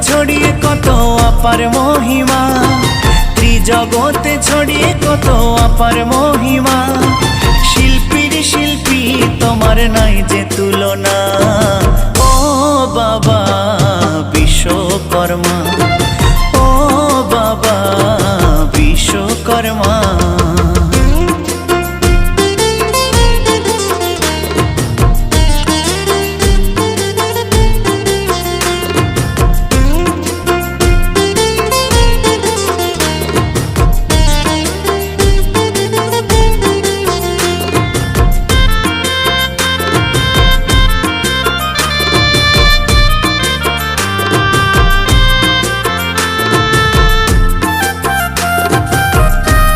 ছড়িয়ে কত অপার মহিমা, ত্রিজগতে ছড়িয়ে কত অপার মহিমা। শিল্পীর শিল্পী তোমার নাই যে তুলনা, ও বাবা বিশ্বকর্মা।